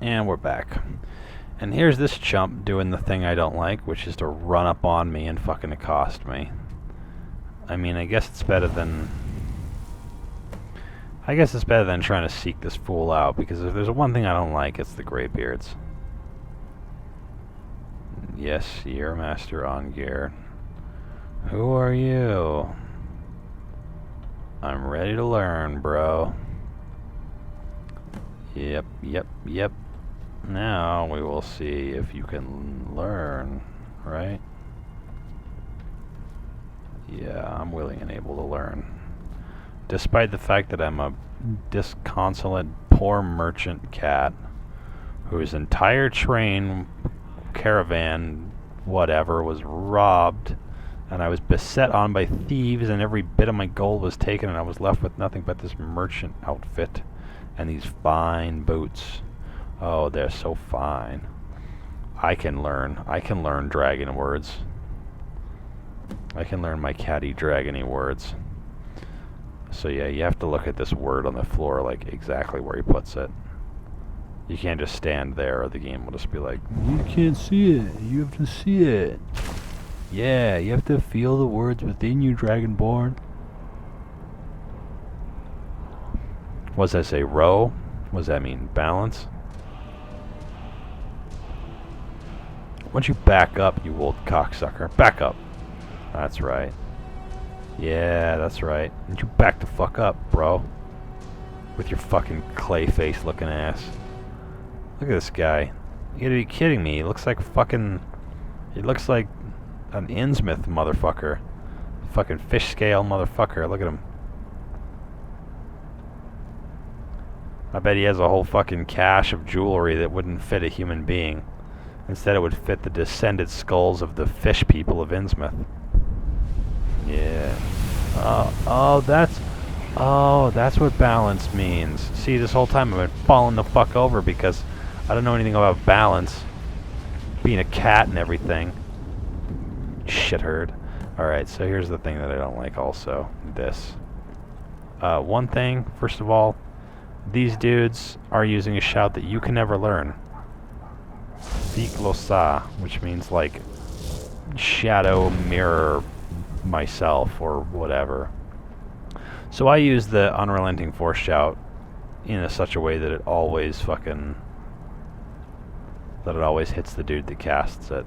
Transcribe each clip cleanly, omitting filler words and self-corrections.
And we're back. And here's this chump doing the thing I don't like, which is to run up on me and fucking accost me. I mean, I guess it's better than trying to seek this fool out, because if there's one thing I don't like, it's the Graybeards. Yes, you're Master Ongir. Who are you? I'm ready to learn, bro. Yep. Now we will see if you can learn, right? Yeah, I'm willing and able to learn. Despite the fact that I'm a disconsolate, poor merchant cat whose entire train, caravan, whatever, was robbed, and I was beset on by thieves, and every bit of my gold was taken, and I was left with nothing but this merchant outfit and these fine boots. Oh, they're so fine. I can learn dragon words. I can learn my catty dragony words. So yeah, you have to look at this word on the floor like exactly where he puts it. You can't just stand there or the game will just be like, you can't see it, you have to see it. Yeah, you have to feel the words within you, Dragonborn. What does that say, row? What does that mean, balance? Once you back up, you old cocksucker. Back up. That's right. Yeah, that's right. And you back the fuck up, bro. With your fucking clay face looking ass. Look at this guy. You gotta be kidding me. He looks like fucking... He looks like an Innsmouth motherfucker. Fucking fish scale motherfucker. Look at him. I bet he has a whole fucking cache of jewelry that wouldn't fit a human being. Instead it would fit the descended skulls of the fish people of Innsmouth. Yeah. Oh, that's what balance means. See, this whole time I've been falling the fuck over because I don't know anything about balance. Being a cat and everything. Shitherd. Alright, so here's the thing that I don't like also. This. One thing, first of all, these dudes are using a shout that you can never learn. Viklosa, which means like shadow mirror myself or whatever. So I use the unrelenting force shout in such a way that it always hits the dude that casts it.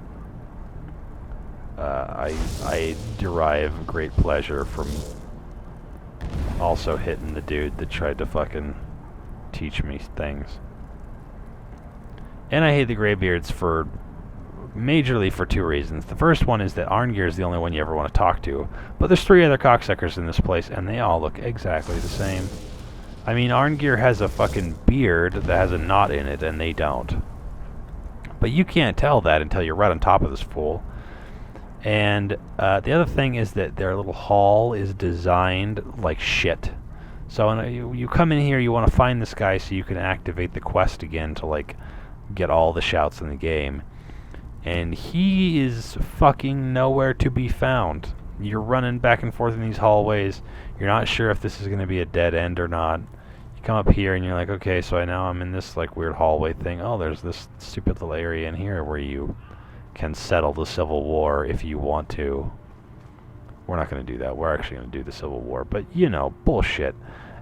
I derive great pleasure from also hitting the dude that tried to fucking teach me things. And I hate the Graybeards majorly for two reasons. The first one is that Arngir is the only one you ever want to talk to, but there's 3 other cocksuckers in this place, and they all look exactly the same. I mean, Arngir has a fucking beard that has a knot in it, and they don't. But you can't tell that until you're right on top of this fool. And the other thing is that their little hall is designed like shit. So when you come in here, you want to find this guy so you can activate the quest again to like get all the shouts in the game. And he is fucking nowhere to be found. You're running back and forth in these hallways. You're not sure if this is going to be a dead end or not. You come up here and you're like, okay, so now I'm in this like weird hallway thing. Oh, there's this stupid little area in here where you can settle the Civil War if you want to. We're not going to do that. We're actually going to do the Civil War. But, you know, bullshit.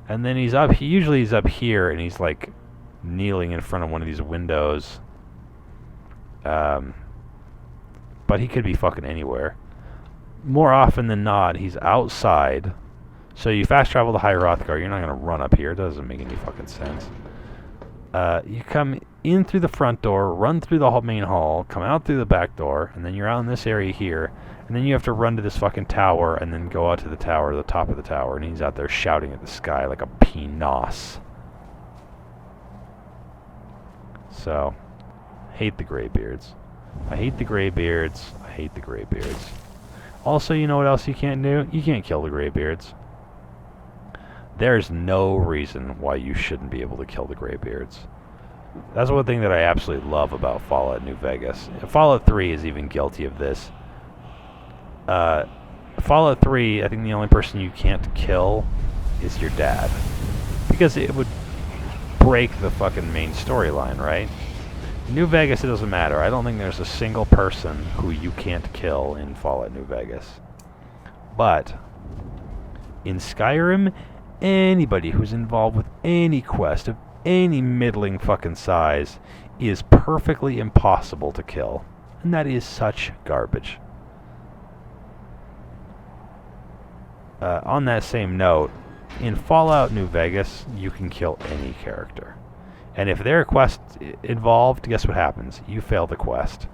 And then he's up, usually he's up here and he's like kneeling in front of one of these windows. But he could be fucking anywhere. More often than not, he's outside. So you fast travel to High Hrothgar. You're not going to run up here. It doesn't make any fucking sense. You come in through the front door, run through the main hall, come out through the back door, and then you're out in this area here. And then you have to run to this fucking tower and then go out to the tower, the top of the tower. And he's out there shouting at the sky like a peanos. So, hate the Graybeards. I hate the Graybeards. I hate the Graybeards. Also, you know what else you can't do? You can't kill the Graybeards. There's no reason why you shouldn't be able to kill the Graybeards. That's one thing that I absolutely love about Fallout New Vegas. Fallout 3 is even guilty of this. Fallout 3, I think the only person you can't kill is your dad. Because it would break the fucking main storyline, right? New Vegas, it doesn't matter. I don't think there's a single person who you can't kill in Fallout New Vegas. But in Skyrim, anybody who's involved with any quest of any middling fucking size is perfectly impossible to kill. And that is such garbage. On that same note, in Fallout New Vegas, you can kill any character. And if there are quests involved, guess what happens? You fail the quest.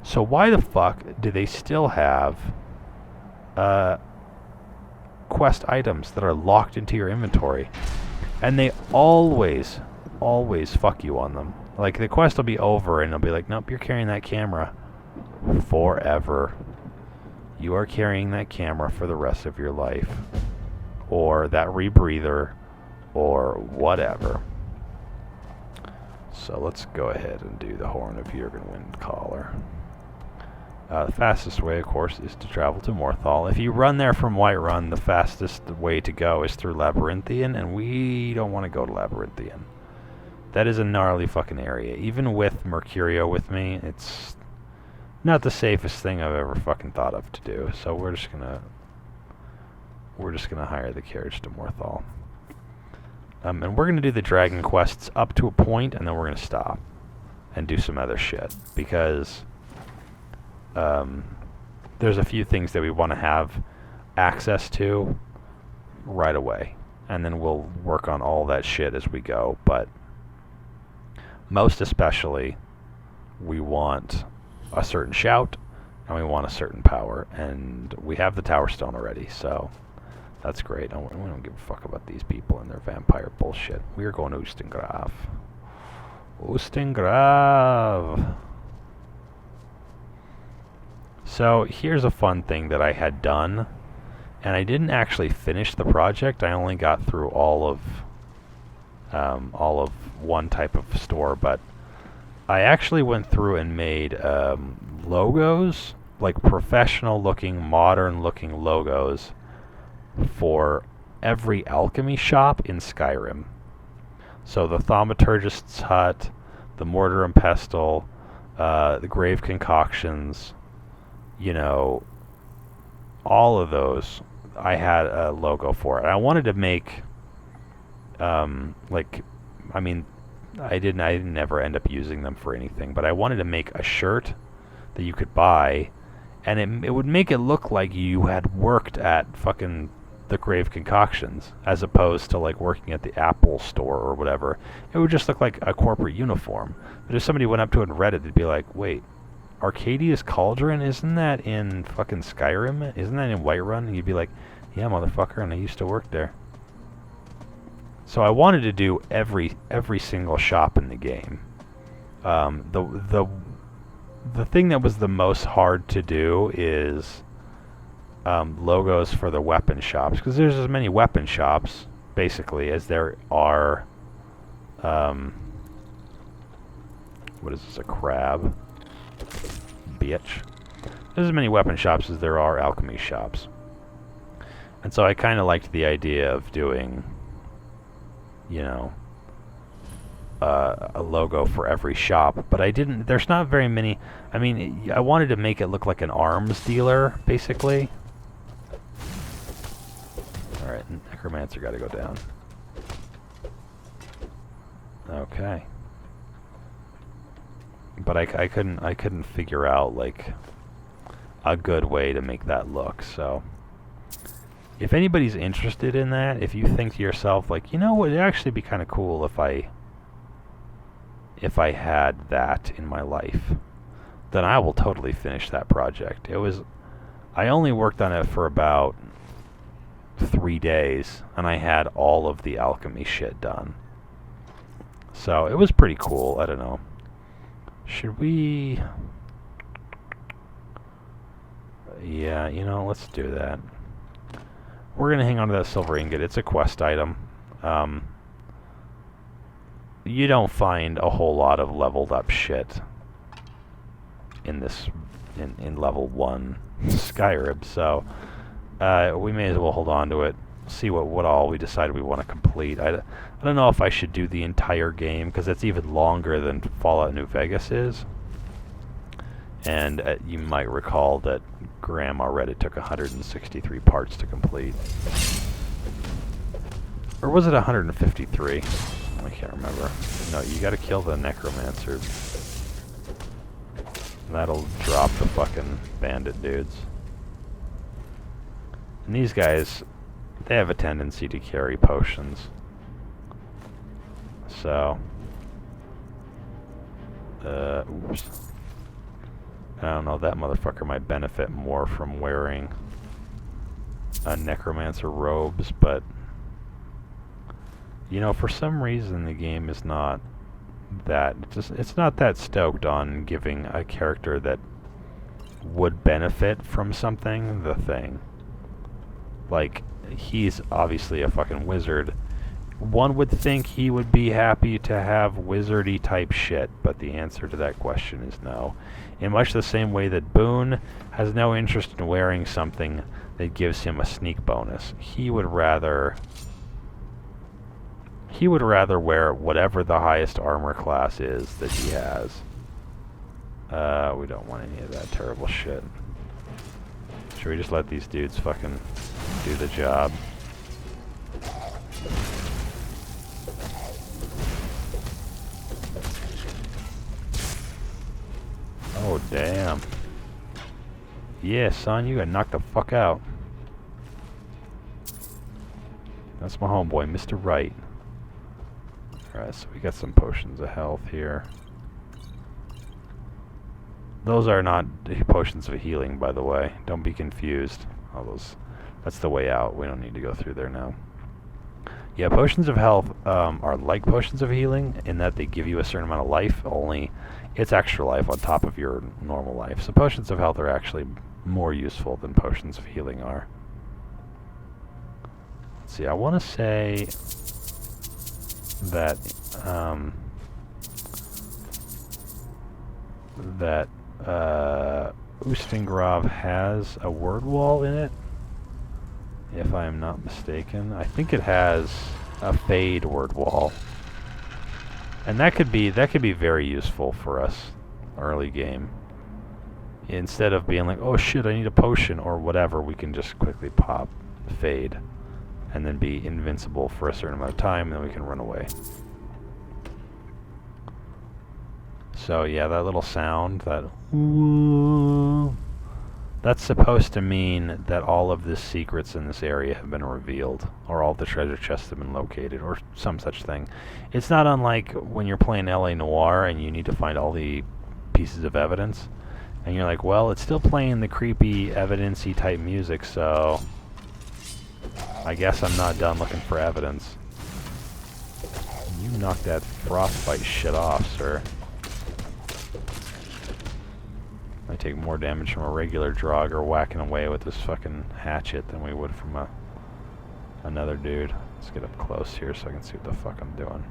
So why the fuck do they still have quest items that are locked into your inventory? And they always fuck you on them. Like, the quest will be over and they'll be like, nope, you're carrying that camera forever. You are carrying that camera for the rest of your life. Or that rebreather, or whatever. So let's go ahead and do the Horn of Jurgenwind Collar. The fastest way, of course, is to travel to Morthal. If you run there from Whiterun, the fastest way to go is through Labyrinthian, and we don't want to go to Labyrinthian. That is a gnarly fucking area. Even with Mercurio with me, it's not the safest thing I've ever fucking thought of to do. So we're just gonna hire the carriage to Morthal. And we're gonna do the dragon quests up to a point, and then we're gonna stop and do some other shit, because there's a few things that we want to have access to right away, and then we'll work on all that shit as we go. But most especially, we want a certain shout, and we want a certain power, and we have the Tower Stone already, so that's great. We don't give a fuck about these people and their vampire bullshit. We are going to Ustengrav. Ustengrav! So here's a fun thing that I had done, and I didn't actually finish the project. I only got through all of one type of store, but I actually went through and made logos, like professional-looking, modern-looking logos for every alchemy shop in Skyrim. So the Thaumaturgist's Hut, the Mortar and Pestle, the Grave Concoctions, you know, all of those, I had a logo for it. I wanted to make, like, I mean, I didn't ever end up using them for anything, but I wanted to make a shirt that you could buy, and it would make it look like you had worked at fucking the Grave Concoctions, as opposed to like working at the Apple store or whatever. It would just look like a corporate uniform. But if somebody went up to it and read it, they'd be like, wait, Arcadia's Cauldron, isn't that in fucking Skyrim? Isn't that in Whiterun? And you'd be like, yeah, motherfucker, and I used to work there. So I wanted to do every single shop in the game. The thing that was the most hard to do is logos for the weapon shops, because there's as many weapon shops basically as there are. What is this? A crab? Bitch. There's as many weapon shops as there are alchemy shops, and so I kind of liked the idea of doing, you know, a logo for every shop, but I didn't. There's not very many. I mean, I wanted to make it look like an arms dealer, basically. All right, Necromancer got to go down. Okay, but I couldn't figure out like a good way to make that look. So if anybody's interested in that, if you think to yourself like, you know what, it'd actually be kind of cool if I had that in my life, then I will totally finish that project. I only worked on it for about 3 days, and I had all of the alchemy shit done. So it was pretty cool. I don't know. Should we... Yeah, you know, let's do that. We're going to hang on to that silver ingot. It's a quest item. You don't find a whole lot of leveled up shit in this in level 1 Skyrim, so we may as well hold on to it. see what all we decided we want to complete. I don't know if I should do the entire game, because it's even longer than Fallout New Vegas is. And you might recall that Grandma read it took 163 parts to complete. Or was it 153? I can't remember. No, you gotta kill the necromancer. That'll drop the fucking bandit dudes. And these guys, they have a tendency to carry potions. So, oops. I don't know, that motherfucker might benefit more from wearing a necromancer robes, but you know, for some reason the game is not that, it's not that stoked on giving a character that would benefit from something the thing. Like, he's obviously a fucking wizard. One would think he would be happy to have wizardy type shit, but the answer to that question is no. In much the same way that Boone has no interest in wearing something that gives him a sneak bonus. He would rather wear whatever the highest armor class is that he has. We don't want any of that terrible shit. Should we just let these dudes fucking do the job? Oh, damn. Yeah, son, you got knocked the fuck out. That's my homeboy, Mr. Wright. Alright, so we got some potions of health here. Those are not potions of healing, by the way. Don't be confused. All those, that's the way out. We don't need to go through there now. Yeah, potions of health are like potions of healing in that they give you a certain amount of life, only it's extra life on top of your normal life. So potions of health are actually more useful than potions of healing are. Let's see, I want to say that Ustengrav has a word wall in it, if I am not mistaken. I think it has a fade word wall, and that could be very useful for us early game. Instead of being like, oh shit, I need a potion or whatever, we can just quickly pop fade and then be invincible for a certain amount of time, and then we can run away. So yeah, that little sound, that ooh, that's supposed to mean that all of the secrets in this area have been revealed, or all the treasure chests have been located, or some such thing. It's not unlike when you're playing LA Noire and you need to find all the pieces of evidence, and you're like, well, it's still playing the creepy, evidence-y type music, so I guess I'm not done looking for evidence. You knocked that frostbite shit off, sir. I take more damage from a regular Draugr whacking away with this fucking hatchet than we would from another dude. Let's get up close here so I can see what the fuck I'm doing.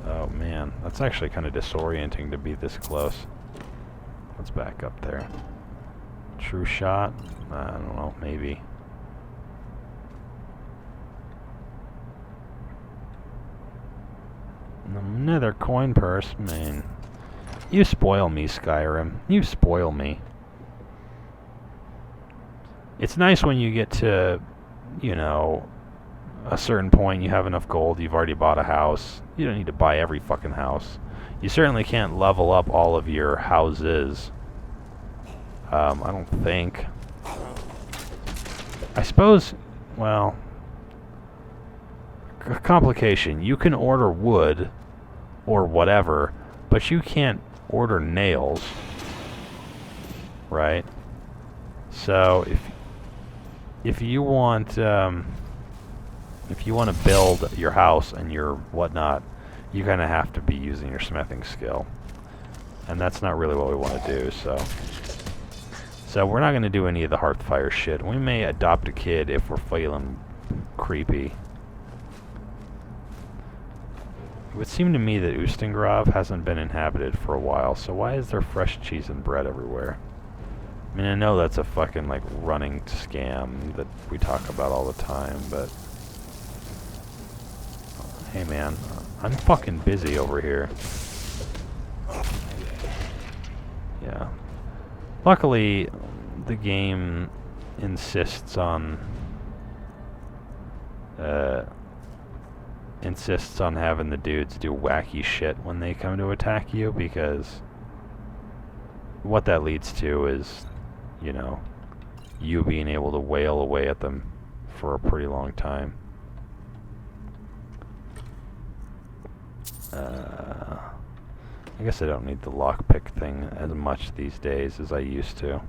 Oh man, that's actually kind of disorienting to be this close. Let's back up there. True shot? I don't know, maybe. Another coin purse, man. You spoil me, Skyrim. You spoil me. It's nice when you get to, you know, a certain point, you have enough gold, you've already bought a house. You don't need to buy every fucking house. You certainly can't level up all of your houses. I don't think. I suppose, well, complication. You can order wood or whatever, but you can't order nails, right? So if you want to build your house and your whatnot, you kind of have to be using your smithing skill, and that's not really what we want to do. So we're not going to do any of the Hearthfire shit. We may adopt a kid if we're feeling creepy. It would seem to me that Ustengrav hasn't been inhabited for a while, so why is there fresh cheese and bread everywhere? I mean, I know that's a fucking, like, running scam that we talk about all the time, but... Hey, man, I'm fucking busy over here. Yeah. Luckily, the game insists on... having the dudes do wacky shit when they come to attack you, because... what that leads to is... you know, you being able to wail away at them for a pretty long time. I guess I don't need the lockpick thing as much these days as I used to.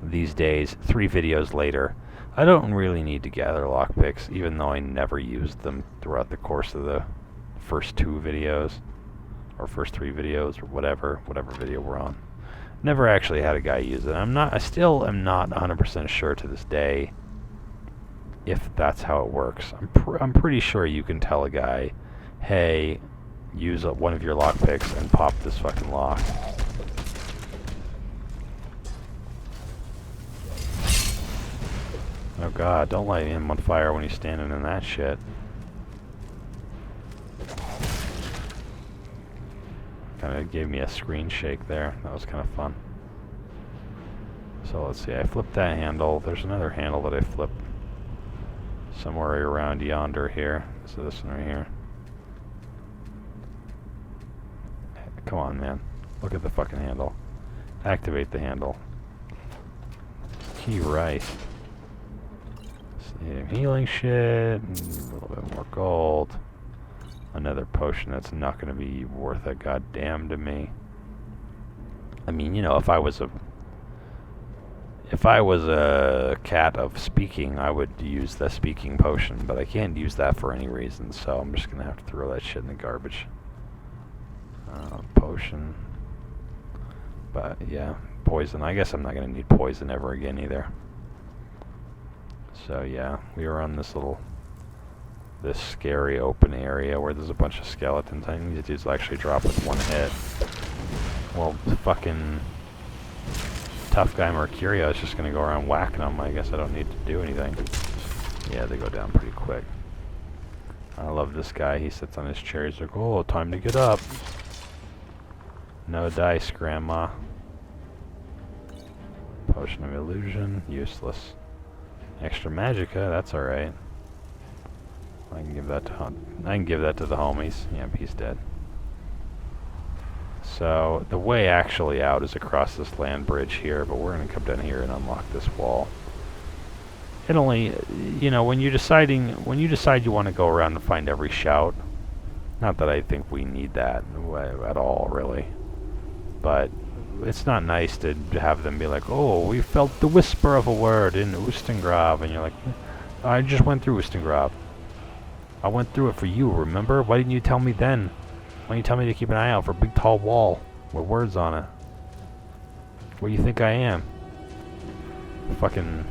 These days, 3 videos later, I don't really need to gather lockpicks, even though I never used them throughout the course of the first 2 videos, or first 3 videos, or whatever video we're on. Never actually had a guy use it. I still am not 100% sure to this day if that's how it works. I'm pretty sure you can tell a guy, hey, use one of your lockpicks and pop this fucking lock. Oh god, don't light him on fire when he's standing in that shit. Kinda gave me a screen shake there. That was kinda fun. So let's see, I flipped that handle. There's another handle that I flipped somewhere around yonder here. So this one right here. Come on, man. Look at the fucking handle. Activate the handle. Key right. Some healing shit. A little bit more gold. Another potion that's not going to be worth a goddamn to me. I mean, you know, if I was a cat of speaking, I would use the speaking potion, but I can't use that for any reason, so I'm just going to have to throw that shit in the garbage. Potion. But, yeah, poison. I guess I'm not going to need poison ever again either. So, yeah, we were on this scary open area where there's a bunch of skeletons. I think these dudes will actually drop with 1 hit. Well, fucking tough guy Mercurio is just going to go around whacking them. I guess I don't need to do anything. Yeah, they go down pretty quick. I love this guy. He sits on his chair. He's like, oh, time to get up. No dice, Grandma. Potion of Illusion. Useless. Extra Magicka. That's alright. I can give that to the homies. Yep, he's dead. So the way actually out is across this land bridge here, but we're gonna come down here and unlock this wall. It only, you know, when you decide you want to go around and find every shout. Not that I think we need that at all, really. But it's not nice to have them be like, oh, we felt the whisper of a word in Ustengrav, and you're like, I just went through Ustengrav. I went through it for you, remember? Why didn't you tell me then? Why didn't you tell me to keep an eye out for a big tall wall with words on it? Where do you think I am? Fucking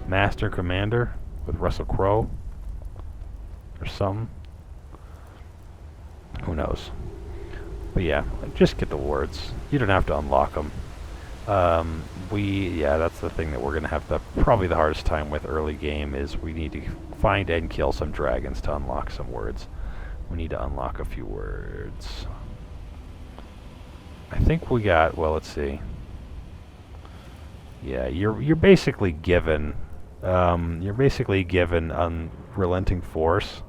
Master Commander with Russell Crowe? Or something? Who knows? But yeah, just get the words. You don't have to unlock them. Yeah, that's the thing that we're going to have probably the hardest time with early game is we need to find and kill some dragons to unlock some words. We need to unlock a few words. I think we got, well, let's see. Yeah, you're basically given unrelenting force.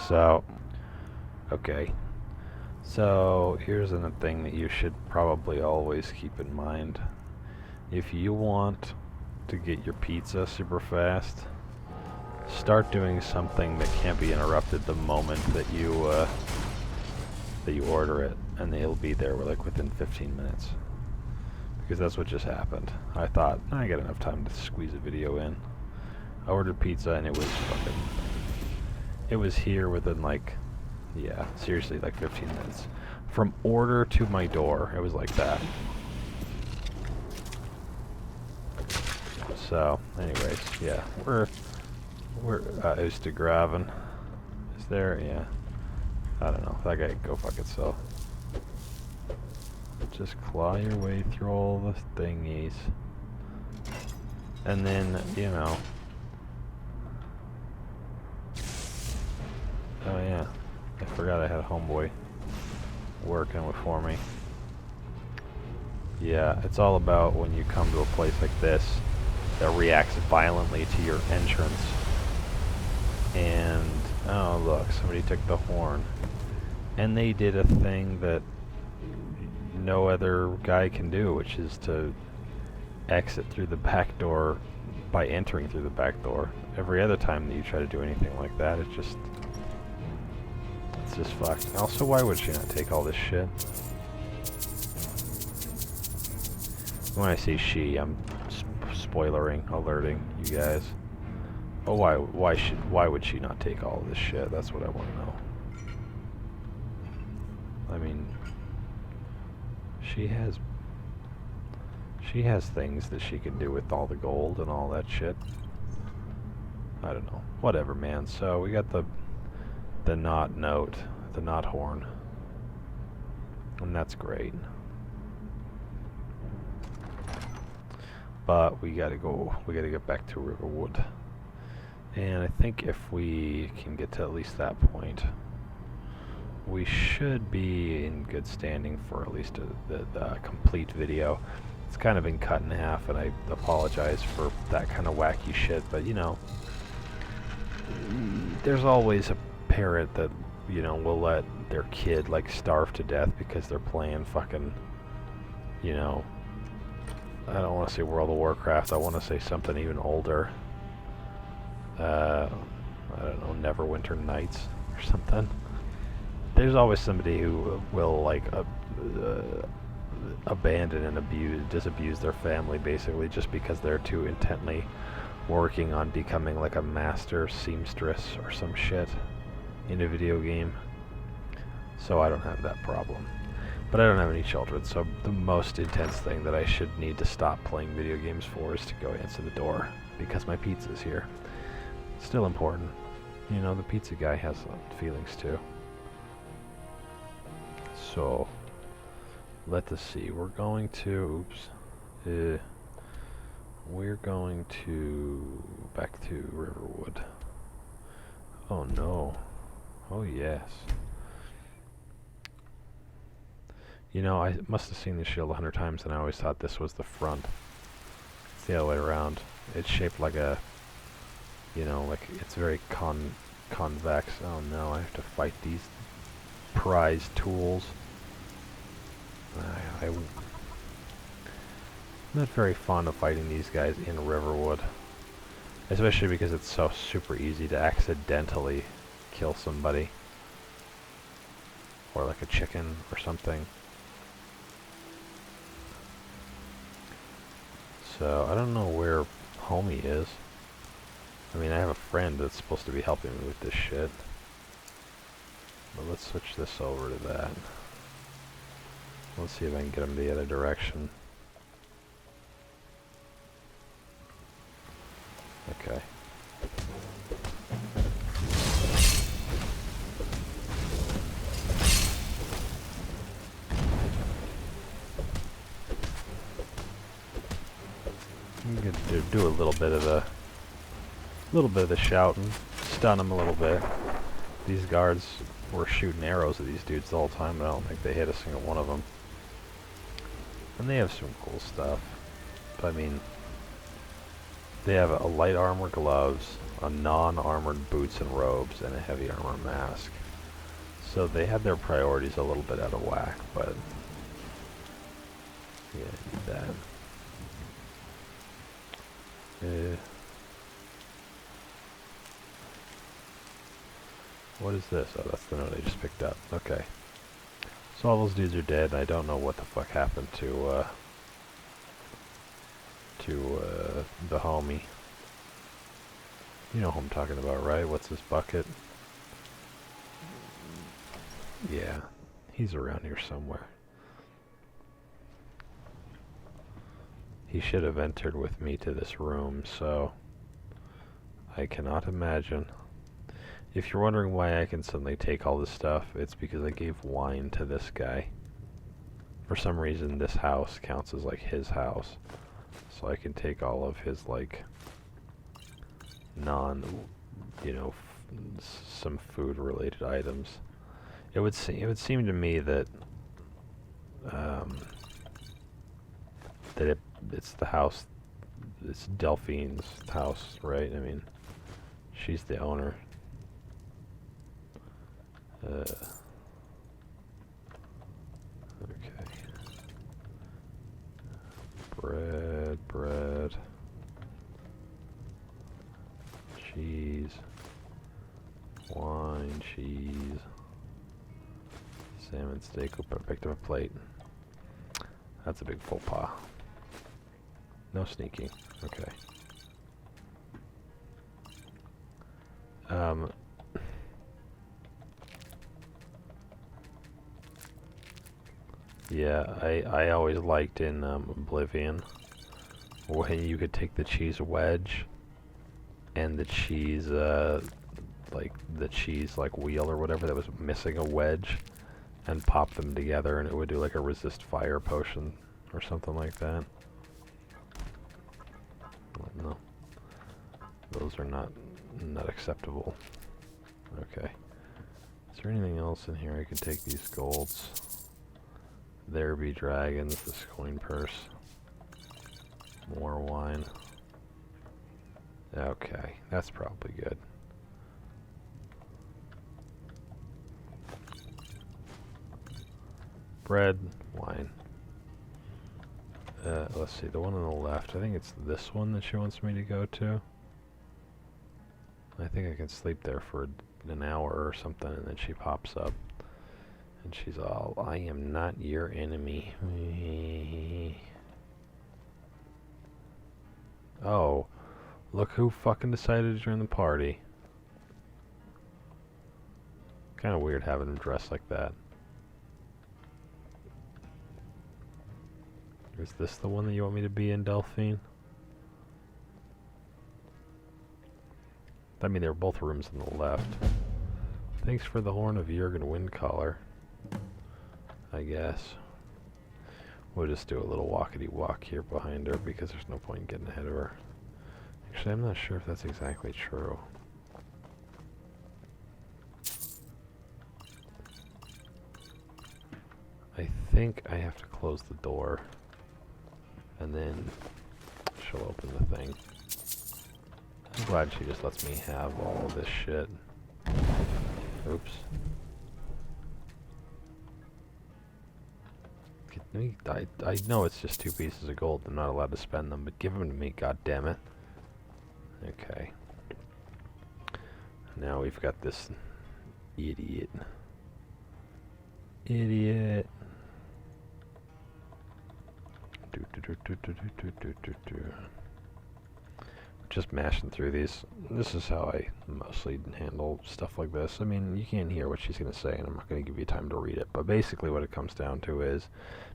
So, okay. So, here's a thing that you should probably always keep in mind. If you want to get your pizza super fast, start doing something that can't be interrupted the moment that you order it, and it'll be there like within 15 minutes. Because that's what just happened. I thought, I got enough time to squeeze a video in. I ordered pizza and it was here within like, yeah, seriously, like 15 minutes. From order to my door, it was like that. So, anyways, yeah, we're Oostergraven. Is there? Yeah. I don't know. That guy can go fuck itself. Just claw your way through all the thingies. And then, you know... Oh yeah, I forgot I had a homeboy working for me. Yeah, it's all about when you come to a place like this that reacts violently to your entrance. And, oh look, somebody took the horn. And they did a thing that no other guy can do, which is to exit through the back door by entering through the back door. Every other time that you try to do anything like that, it's just fucked. Also, why would she not take all this shit? When I say she, I'm spoilering, alerting you guys. Oh, why would she not take all of this shit? That's what I want to know. I mean, she has things that she can do with all the gold and all that shit. I don't know. Whatever, man. So we got the knot horn. And that's great. But we gotta get back to Riverwood. And I think if we can get to at least that point, we should be in good standing for at least the complete video. It's kind of been cut in half, and I apologize for that kind of wacky shit, but you know, there's always a parent that, you know, will let their kid like starve to death because they're playing fucking, you know, I don't want to say World of Warcraft, I want to say something even older. I don't know, Neverwinter Nights or something. There's always somebody who will like abandon and disabuse their family basically just because they're too intently working on becoming like a master seamstress or some shit in a video game. So I don't have that problem. But I don't have any children, so the most intense thing that I should need to stop playing video games for is to go answer the door because my pizza's here. Still important. You know, the pizza guy has feelings too. So, let us see. We're going to, we're going to back to Riverwood. Oh no. Oh yes. You know, I must have seen this shield 100 times and I always thought this was the front. It's the other way around. It's shaped like a, you know, like it's very convex. Oh no, I have to fight these prized tools. I'm not very fond of fighting these guys in Riverwood. Especially because it's so super easy to accidentally kill somebody. Or like a chicken or something. So, I don't know where homie is. I mean, I have a friend that's supposed to be helping me with this shit. But let's switch this over to that. Let's see if I can get him the other direction. Okay. I'm gonna do a little bit of the shouting, stun them a little bit. These guards were shooting arrows at these dudes the whole time, but I don't think they hit a single one of them. And they have some cool stuff. But, I mean, they have a light armor gloves, a non-armored boots and robes, and a heavy armor mask. So they have their priorities a little bit out of whack, but yeah, need that. What is this? Oh, that's the note I just picked up. Okay. So all those dudes are dead, and I don't know what the fuck happened to the homie. You know who I'm talking about, right? What's this bucket? Yeah, he's around here somewhere. He should have entered with me to this room, so I cannot imagine. If you're wondering why I can suddenly take all this stuff, it's because I gave wine to this guy. For some reason, this house counts as like his house. So I can take all of his like some food related items. It would seem to me that it's the house, it's Delphine's house, right? I mean, she's the owner. Okay. Bread. Cheese. Wine, cheese. Salmon steak. Oop, I picked up a plate. That's a big faux pas. No sneaking. Okay. Yeah, I always liked in Oblivion when you could take the cheese wedge and the cheese wheel or whatever that was missing a wedge and pop them together, and it would do like a resist fire potion or something like that. No, those are not acceptable. Okay. Is there anything else in here? I can take these golds. There be dragons. This coin purse. More wine. Okay, that's probably good. Bread, wine. Let's see, the one on the left, I think it's this one that she wants me to go to. I think I can sleep there for an hour or something, and then she pops up. And she's all, I am not your enemy. Oh, look who fucking decided to join the party. Kind of weird having him dressed like that. Is this the one that you want me to be in, Delphine? I mean, they're both rooms on the left. Thanks for the Horn of Jurgen Windcaller, I guess. We'll just do a little walkity walk here behind her because there's no point in getting ahead of her. Actually, I'm not sure if that's exactly true. I think I have to close the door and then she'll open the thing. I'm glad she just lets me have all of this shit. Oops. I know it's just 2 pieces of gold. I'm not allowed to spend them, but give them to me, goddammit. Okay. Now we've got this idiot. Just mashing through these. This is how I mostly handle stuff like this. I mean, you can't hear what she's going to say, and I'm not going to give you time to read it. But basically what it comes down to is,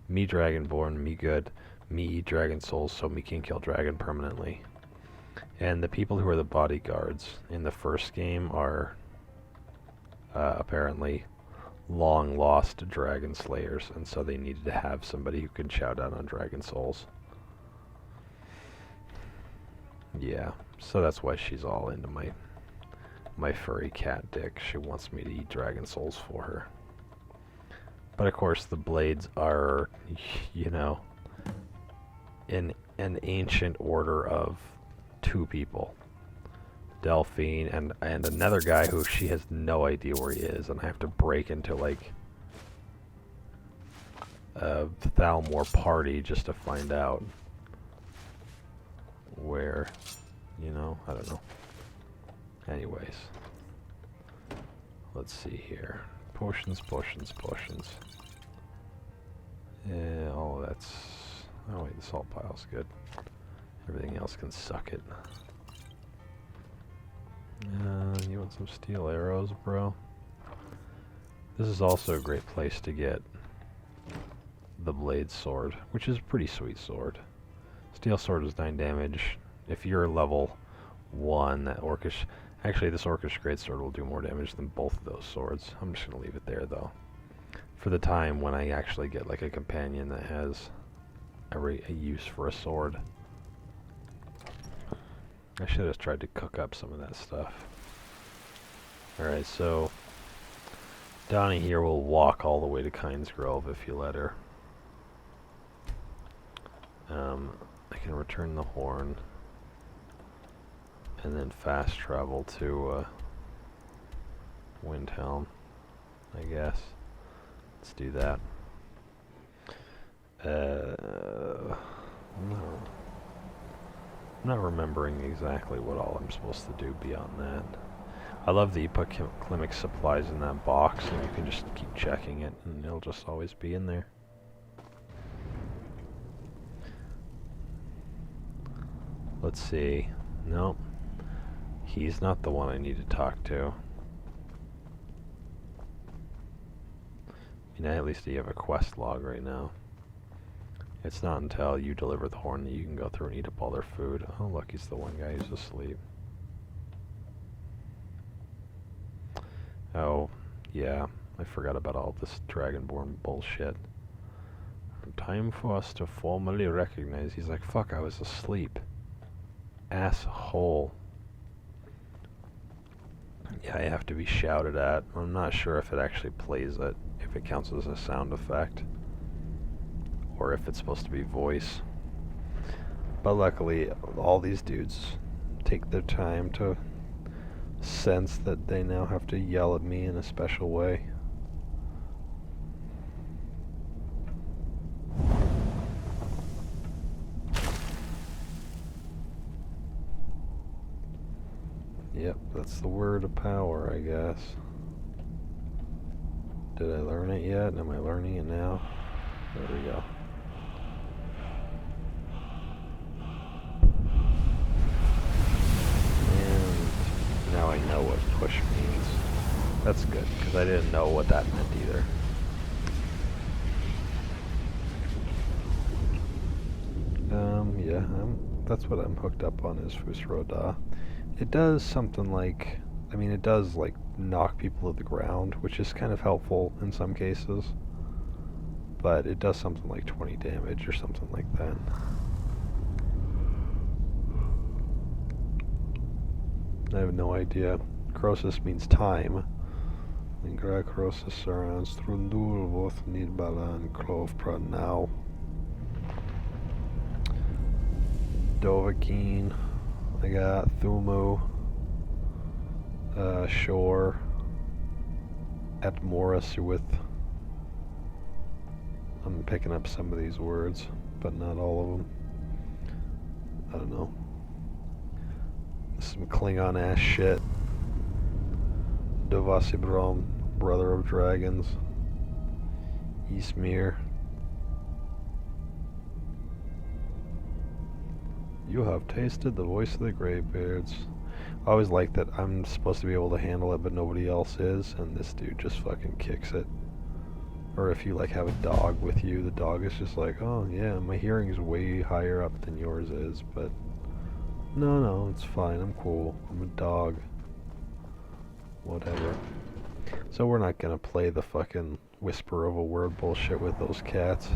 me Dragonborn, me good, me eat dragon souls so me can kill dragon permanently. And the people who are the bodyguards in the first game are apparently long lost dragon slayers, and so they needed to have somebody who could chow down on dragon souls. Yeah, so that's why she's all into my furry cat dick. She wants me to eat dragon souls for her. But of course the blades are, you know, in an ancient order of 2 people. Delphine and another guy who she has no idea where he is, and I have to break into like a Thalmor party just to find out where, you know, I don't know. Anyways, let's see here. Potions. Yeah, all that's... Oh wait, the salt pile's good. Everything else can suck it. You want some steel arrows, bro? This is also a great place to get the blade sword, which is a pretty sweet sword. Steel sword is 9 damage. If you're level 1, that orcish... Actually, this orcish greatsword will do more damage than both of those swords. I'm just going to leave it there, though. For the time when I actually get like a companion that has a use for a sword. I should have tried to cook up some of that stuff. Alright, so Donnie here will walk all the way to Kynes Grove if you let her. I can return the horn and then fast travel to Windhelm, I guess. Let's do that. I'm not remembering exactly what all I'm supposed to do beyond that. I love that you put clinic supplies in that box and you can just keep checking it and it'll just always be in there. Let's see. Nope. He's not the one I need to talk to. I mean, at least you have a quest log right now. It's not until you deliver the horn that you can go through and eat up all their food. Oh, look, he's the one guy who's asleep. Oh, yeah. I forgot about all this Dragonborn bullshit. Time for us to formally recognize. He's like, fuck, I was asleep. Asshole. Yeah, I have to be shouted at. I'm not sure if it actually plays it, if it counts as a sound effect, or if it's supposed to be voice. But luckily, all these dudes take their time to sense that they now have to yell at me in a special way. Yep, that's the word of power, I guess. Did I learn it yet? Am I learning it now? There we go. And now I know what push means. That's good, because I didn't know what that meant either. Yeah, that's what I'm hooked up on is Fusroda. It does something like, I mean, it does like knock people to the ground, which is kind of helpful in some cases. But it does something like 20 damage or something like that. I have no idea. Croesus means time. Ingra Croesus surrounds Thrundul both Nidbala and Clove Prad now. Dovahkiin. I got Thumu, Shore, Atmorasuith. I'm picking up some of these words, but not all of them. I don't know. Some Klingon ass shit. Dovasibrom, Brother of Dragons. Ysmir. You have tasted the voice of the Graybeards. I always like that I'm supposed to be able to handle it, but nobody else is, and this dude just fucking kicks it. Or if you like have a dog with you, the dog is just like, oh yeah, my hearing is way higher up than yours is, but no, it's fine, I'm cool, I'm a dog. Whatever. So we're not gonna play the fucking whisper of a word bullshit with those cats.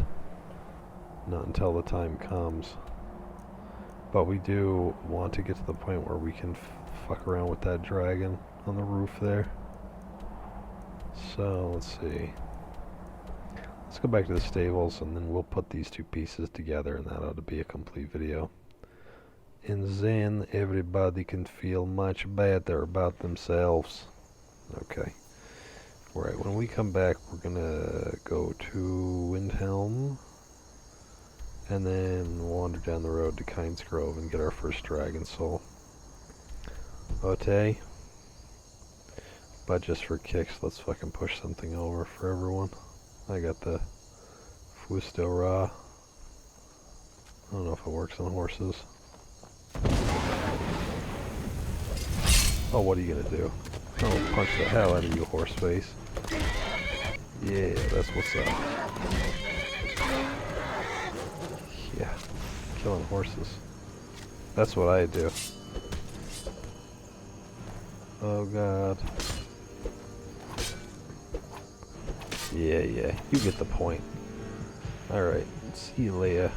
Not until the time comes. But we do want to get to the point where we can fuck around with that dragon on the roof there. So, let's see. Let's go back to the stables and then we'll put these two pieces together and that ought to be a complete video. And then everybody can feel much better about themselves. Okay. Alright, when we come back we're gonna go to Windhelm. And then wander down the road to Kynes Grove and get our first dragon soul. Ote. But just for kicks, let's fucking push something over for everyone. I got the Fusto Ra. I don't know if it works on horses. Oh, what are you gonna do? Oh, punch the hell out of you, horse face. Yeah, that's what's up. Yeah, killing horses. That's what I do. Oh god. Yeah, you get the point. Alright, see you later.